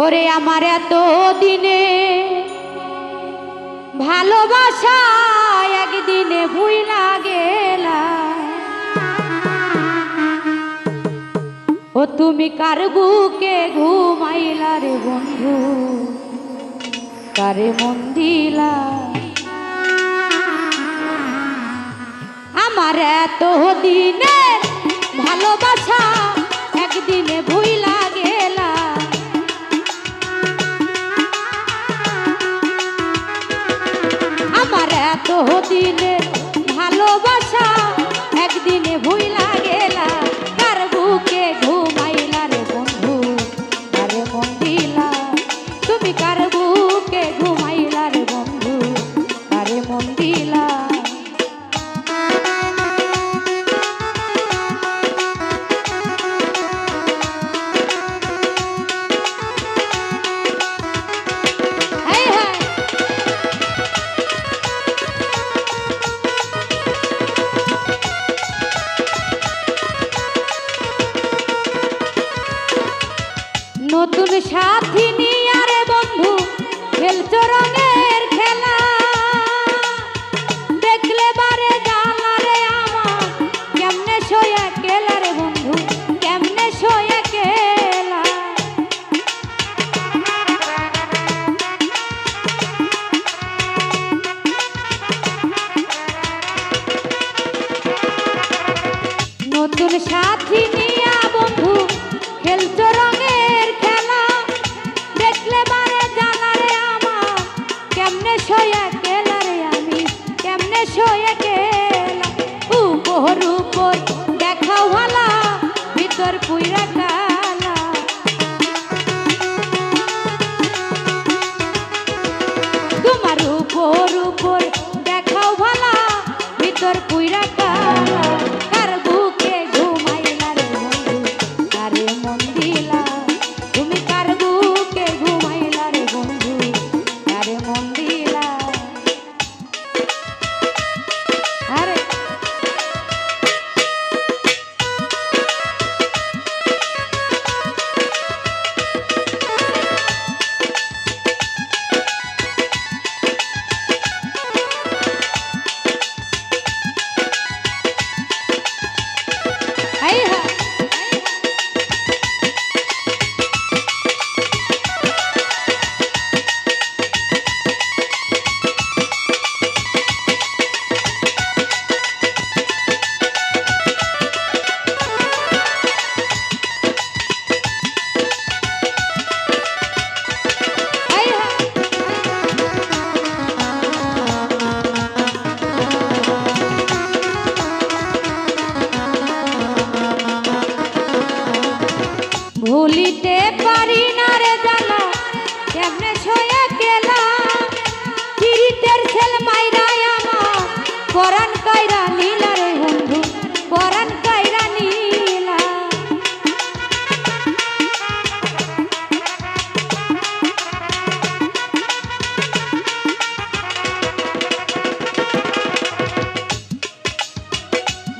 ওরে আমার এত দিনে ভালোবাসা একদিনে ভুইলা গেলা। ও তুমি কার বুকে ঘুমাইলা রে বন্ধু, কারে মন দিলা। আমার এত দিনে ভালোবাসা একদিনে ভুইলা গেলা। আমার এত দিনে ভালোবাসা একদিনে ভুইলা গেলা। কার বুকে ঘুমাইলা রে বন্ধু, কারে মন দিলা। তুমি কার বুকে ঘুমাইলা রে বন্ধু, কারে মন দিলা। নতুন সাথী নিয়ে রে বন্ধু খেলছো রঙের খেলা। দেখলে বারে জ্বালা রে আমার, কেমনে সয়ে গেলা রে বন্ধু, কেমনে সয়ে গেলা। নতুন সাথী নিয়ে বন্ধু খেলছো রঙের খেলা। দেখলে বারে জানা রে আমার, কেমনে সয়ে গেলা রে আমি, কেমনে সয়ে গেলা। উপর উপর দেখাও ভালা, ভিতর পুইরা কালা। তোমার উপর উপর দেখাও ভালা, ভিতর পুইরা কালা। কার বুকে ঘুমাইলা রে বন্ধু, কারে মন দিলা। তুমি কার বুকে ঘুমাইলা রে বন্ধু, কারে মন দিলা। আরে এই হ্যাঁ ভুলিতে পারি না রে জানা, কেমনে সয়ে গেলা। কিরিতের ছেল মাইরাই আমার, পরাণ কাইরা নীলা রে বন্ধু, পরাণ কাইরা নীলা।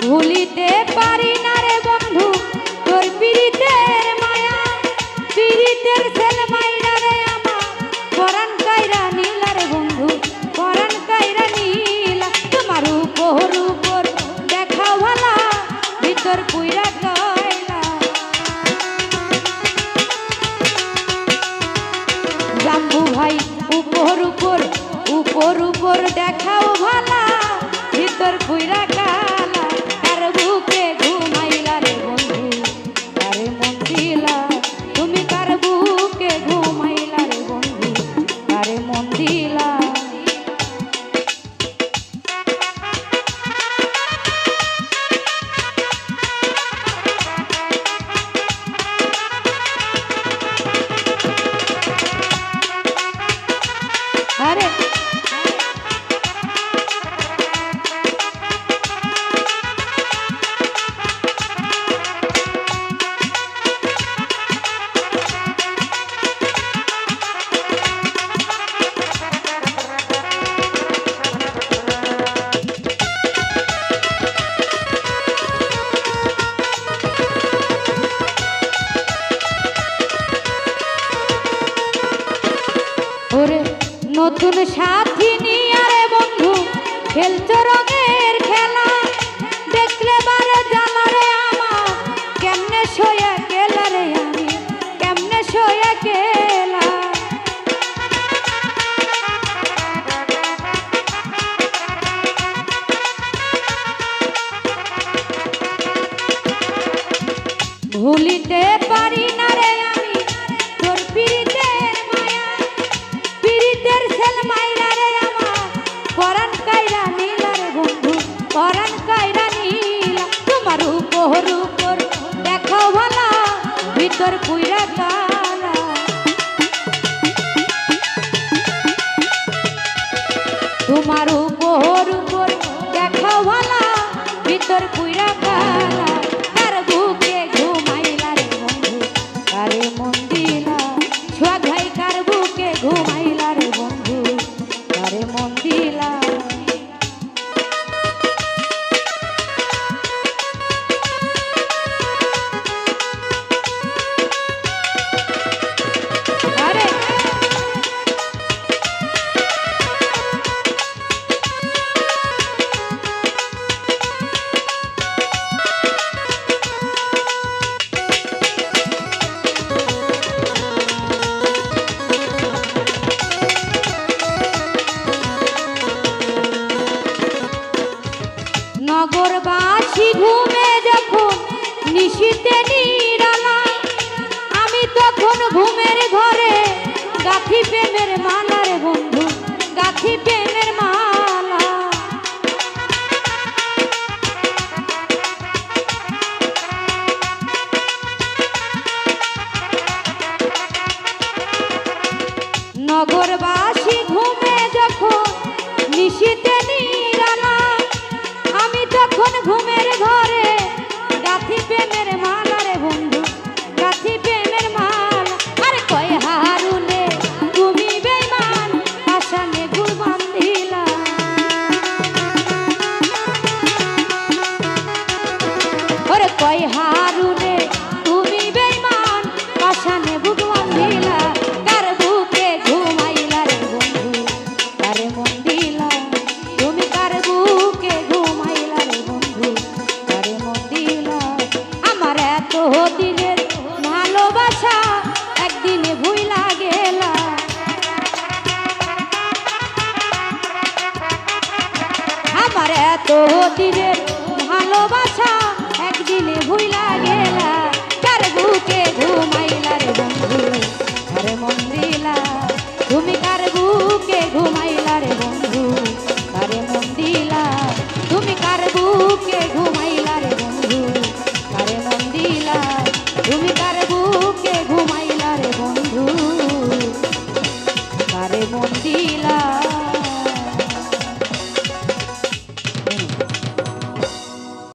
ভুলিতে পারি না রে বন্ধু তোর পিরিতের মায়া। পিরিতের ছেলে মাইরা রে আমার, পরাণ কাইরা নীলা রে বন্ধু, পরাণ কাইরা নীলা। তোমার উপর উপর দেখাও ভালা, ভিতর পুইরা কয়লা। জাম্বু ভাই উপর উপর, উপর উপর দেখাও ভালা, ভিতর পুইরা কালা। কার বুকে ঘুমাইলা রে বন্ধু, কারে মন দিলা। তুমি কার বুকে ঘুমাইলা রে বন্ধু, কারে মন দিলা। আরে ওরে নতুন সাথী নিয়ে রে বন্ধু খেলছো রঙের খেলা, দেখলে বারে জ্বালা রে আমার, কেমনে সইয়া গেলা রে আমি, কেমনে সইয়া গেলা। ভুলিতে পারি না রে আমি তোর পিরিতের মায়া, পিরিতের সেল মাইরা রে আমার, পরাণ কাইরা নীলা রে বন্ধু, পরাণ কাইরা নীলা। তোমার উপর উপর দেখো ভালা, ভিতর পুইরা কালা। তোমার উপর উপর দেখো ভালা, ভিতর পুইরা কালা। কার বুকে ঘুমাইলা রে বন্ধু, কারে মন দিলা, সোহাগ ভাই কার বুকে ঘুমাইলা রে বন্ধু, কারে মন দিলা। নগরবাসী ঘুমে যখন নিশীতে নিরালা, আমি তখন ঘুমের ঘরে গাঁথি প্রেমের মালা রে বন্ধু, গাঁথি প্রেমের মালা। নগরবাসী ঘুমে যখন নিশীতে নিরালা, আমি তখন ঘুমের ঘরে গাঁথি প্রেমের মালা রে বন্ধু, গাঁথি প্রেমের মালা। আরে কয় হারুনে তুমি বেঈমান, আশানে গুল বান্ধিলা। ওরে কয় হারুনে তুমি বেঈমান, আশানে বুক বান্ধিলা। কার বুকে ঘুমাইলা রে বন্ধু, কারে মন দিলা, তুমি কার বুকে ঘুমাইলা রে বন্ধু, কারে মন দিলা। আমার এত দিনের ভালোবাসা একদিনে ভুইলা গেলা, আমার এত দিনের ভালোবাসা একদিনে ভুইলা গেলা। কার বুকে ঘুমাইলা রে বন্ধু, কারে মন দিলা, তুমি কার বুকে ঘুমাইলা রে বন্ধু, কারে মন দিলা। তুমি কার বুকে ঘুমাইলা রে বন্ধু, কারে মন দিলা। তুমি কার বুকে ঘুমাইলা রে বন্ধু, কারে মন দিলা।